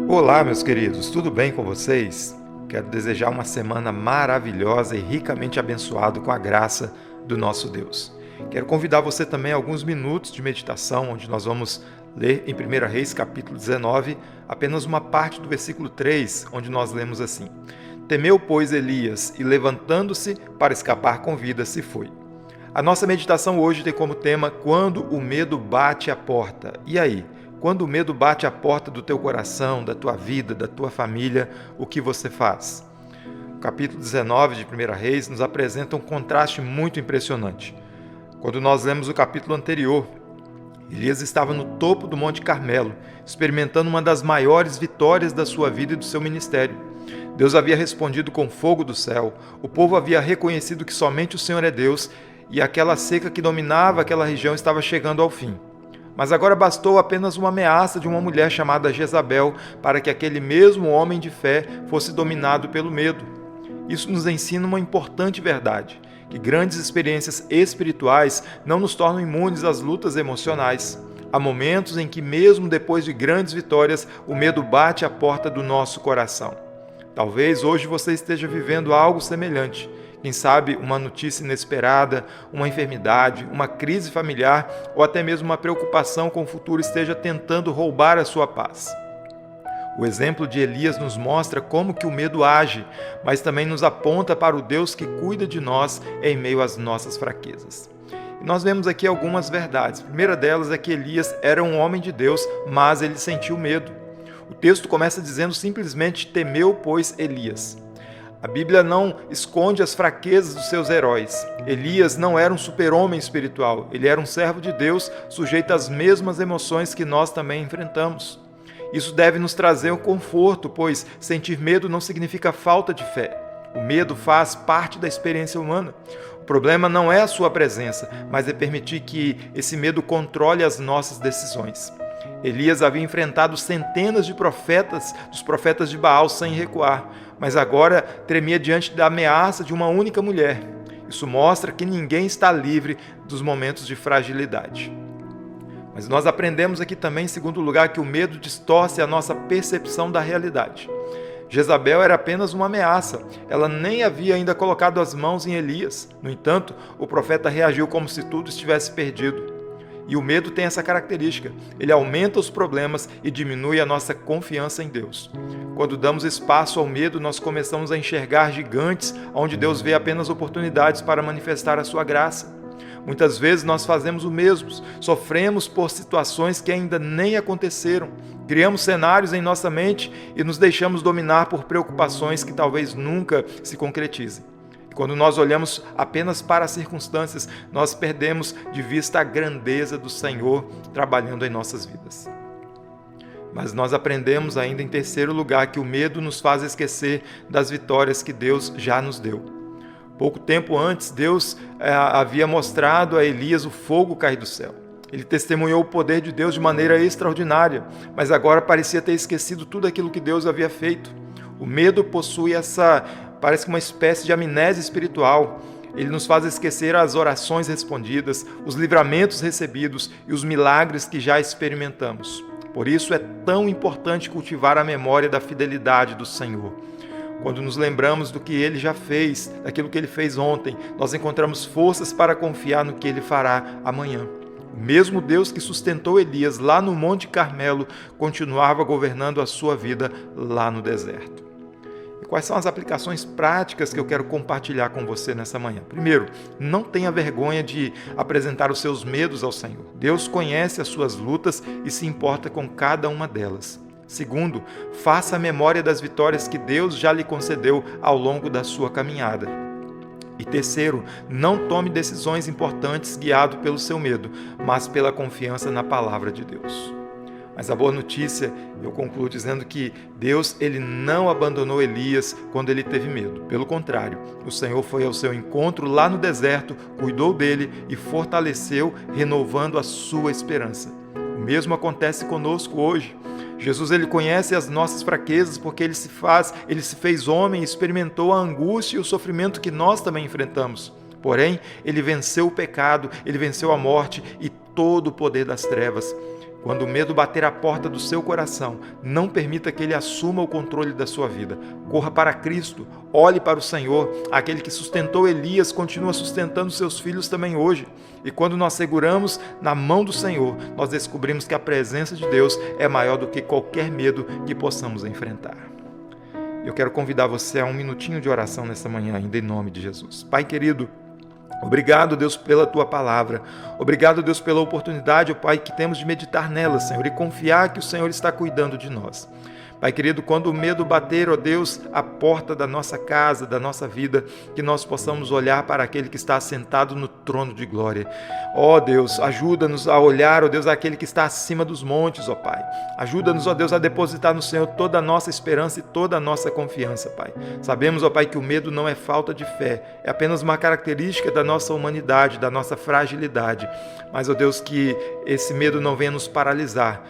Olá, meus queridos, tudo bem com vocês? Quero desejar uma semana maravilhosa e ricamente abençoada com a graça do nosso Deus. Quero convidar você também a alguns minutos de meditação, onde nós vamos ler em 1 Reis, capítulo 19, apenas uma parte do versículo 3, onde nós lemos assim: Temeu, pois, Elias, e levantando-se para escapar com vida, se foi. A nossa meditação hoje tem como tema Quando o medo bate à porta. E aí? Quando o medo bate à porta do teu coração, da tua vida, da tua família, o que você faz? O capítulo 19 de 1 Reis nos apresenta um contraste muito impressionante. Quando nós lemos o capítulo anterior, Elias estava no topo do Monte Carmelo, experimentando uma das maiores vitórias da sua vida e do seu ministério. Deus havia respondido com fogo do céu, o povo havia reconhecido que somente o Senhor é Deus e aquela seca que dominava aquela região estava chegando ao fim. Mas agora bastou apenas uma ameaça de uma mulher chamada Jezabel para que aquele mesmo homem de fé fosse dominado pelo medo. Isso nos ensina uma importante verdade, que grandes experiências espirituais não nos tornam imunes às lutas emocionais. Há momentos em que, mesmo depois de grandes vitórias, o medo bate à porta do nosso coração. Talvez hoje você esteja vivendo algo semelhante. Quem sabe uma notícia inesperada, uma enfermidade, uma crise familiar ou até mesmo uma preocupação com o futuro esteja tentando roubar a sua paz. O exemplo de Elias nos mostra como que o medo age, mas também nos aponta para o Deus que cuida de nós em meio às nossas fraquezas. E nós vemos aqui algumas verdades. A primeira delas é que Elias era um homem de Deus, mas ele sentiu medo. O texto começa dizendo simplesmente: temeu, pois, Elias. A Bíblia não esconde as fraquezas dos seus heróis. Elias não era um super-homem espiritual, ele era um servo de Deus, sujeito às mesmas emoções que nós também enfrentamos. Isso deve nos trazer um conforto, pois sentir medo não significa falta de fé. O medo faz parte da experiência humana. O problema não é a sua presença, mas é permitir que esse medo controle as nossas decisões. Elias havia enfrentado centenas de profetas, dos profetas de Baal, sem recuar, mas agora tremia diante da ameaça de uma única mulher. Isso mostra que ninguém está livre dos momentos de fragilidade. Mas nós aprendemos aqui também, em segundo lugar, que o medo distorce a nossa percepção da realidade. Jezabel era apenas uma ameaça, ela nem havia ainda colocado as mãos em Elias. No entanto, o profeta reagiu como se tudo estivesse perdido. E o medo tem essa característica, ele aumenta os problemas e diminui a nossa confiança em Deus. Quando damos espaço ao medo, nós começamos a enxergar gigantes onde Deus vê apenas oportunidades para manifestar a sua graça. Muitas vezes nós fazemos o mesmo, sofremos por situações que ainda nem aconteceram, criamos cenários em nossa mente e nos deixamos dominar por preocupações que talvez nunca se concretizem. Quando nós olhamos apenas para as circunstâncias, nós perdemos de vista a grandeza do Senhor trabalhando em nossas vidas. Mas nós aprendemos ainda em terceiro lugar que o medo nos faz esquecer das vitórias que Deus já nos deu. Pouco tempo antes, Deus havia mostrado a Elias o fogo cair do céu. Ele testemunhou o poder de Deus de maneira extraordinária, mas agora parecia ter esquecido tudo aquilo que Deus havia feito. O medo possui parece que uma espécie de amnésia espiritual. Ele nos faz esquecer as orações respondidas, os livramentos recebidos e os milagres que já experimentamos. Por isso é tão importante cultivar a memória da fidelidade do Senhor. Quando nos lembramos do que Ele já fez, daquilo que Ele fez ontem, nós encontramos forças para confiar no que Ele fará amanhã. O mesmo Deus que sustentou Elias lá no Monte Carmelo continuava governando a sua vida lá no deserto. Quais são as aplicações práticas que eu quero compartilhar com você nessa manhã? Primeiro, não tenha vergonha de apresentar os seus medos ao Senhor. Deus conhece as suas lutas e se importa com cada uma delas. Segundo, faça a memória das vitórias que Deus já lhe concedeu ao longo da sua caminhada. E terceiro, não tome decisões importantes guiado pelo seu medo, mas pela confiança na palavra de Deus. Mas a boa notícia, eu concluo dizendo que Deus ele não abandonou Elias quando ele teve medo. Pelo contrário, o Senhor foi ao seu encontro lá no deserto, cuidou dele e fortaleceu, renovando a sua esperança. O mesmo acontece conosco hoje. Jesus ele conhece as nossas fraquezas porque ele se fez homem e experimentou a angústia e o sofrimento que nós também enfrentamos. Porém, ele venceu o pecado, ele venceu a morte e todo o poder das trevas. Quando o medo bater a porta do seu coração, não permita que ele assuma o controle da sua vida. Corra para Cristo, olhe para o Senhor. Aquele que sustentou Elias continua sustentando seus filhos também hoje. E quando nós seguramos na mão do Senhor, nós descobrimos que a presença de Deus é maior do que qualquer medo que possamos enfrentar. Eu quero convidar você a um minutinho de oração nessa manhã ainda, em nome de Jesus. Pai querido, obrigado, Deus, pela Tua palavra. Obrigado, Deus, pela oportunidade, ó Pai, que temos de meditar nela, Senhor, e confiar que o Senhor está cuidando de nós. Pai querido, quando o medo bater, ó Deus, a porta da nossa casa, da nossa vida, que nós possamos olhar para aquele que está assentado no trono de glória. Ó Deus, ajuda-nos a olhar, ó Deus, aquele que está acima dos montes, ó Pai. Ajuda-nos, ó Deus, a depositar no Senhor toda a nossa esperança e toda a nossa confiança, Pai. Sabemos, ó Pai, que o medo não é falta de fé, é apenas uma característica da nossa humanidade, da nossa fragilidade. Mas, ó Deus, que esse medo não venha nos paralisar,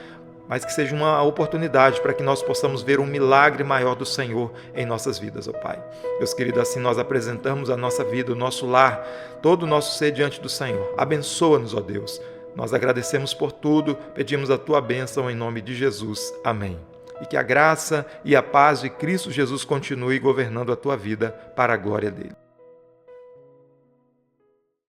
mas que seja uma oportunidade para que nós possamos ver um milagre maior do Senhor em nossas vidas, ó Pai. Deus querido, assim nós apresentamos a nossa vida, o nosso lar, todo o nosso ser diante do Senhor. Abençoa-nos, ó Deus. Nós agradecemos por tudo, pedimos a Tua bênção em nome de Jesus. Amém. E que a graça e a paz de Cristo Jesus continue governando a tua vida para a glória dele.